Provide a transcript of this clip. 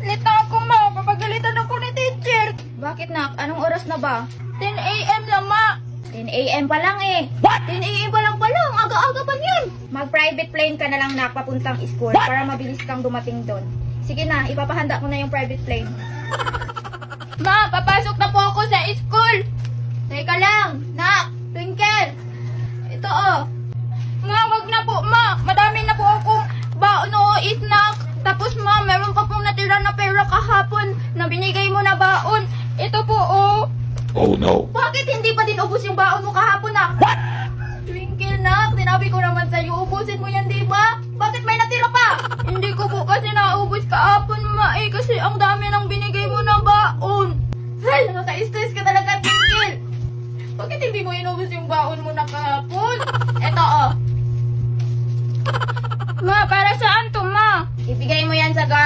Late na ako, ma. Papagalitan ako ni teacher. Bakit, nak? Anong oras na ba? 10 a.m. lang, ma. 10 a.m. pa lang eh. What? 10 a.m. pa lang pala. Ang aga-aga pa niyan. Mag-private plane ka na lang, nak, papuntang school para mabilis kang dumating doon. Sige na, ipapahanda ko na yung private plane. Ma, papasok na po ako sa school. Teka lang, nak, Twinkle. Ito oh. Ma, wag na po, ma. Madami na po akong baon o snack. Tapos, ma, meron pa pong natira na pera kahapon na binigay mo na baon. Ito po, oh. Oh no. Bakit hindi pa din ubos yung baon mo kahapon, nak? Twinkle, nak. Sinabi ko naman sa'yo, ubusin mo yan, di ba? Bakit may natira pa? Hindi ko po kasi naubos kahapon, ma. Kasi ang dami nang binigay mo na baon. Ay, nakaka-stress ka talaga, Twinkle. Bakit hindi mo inubos yung baon mo na kahapon? Ito oh. Ma, para saan to, ma? Ibigay mo yan sa guard.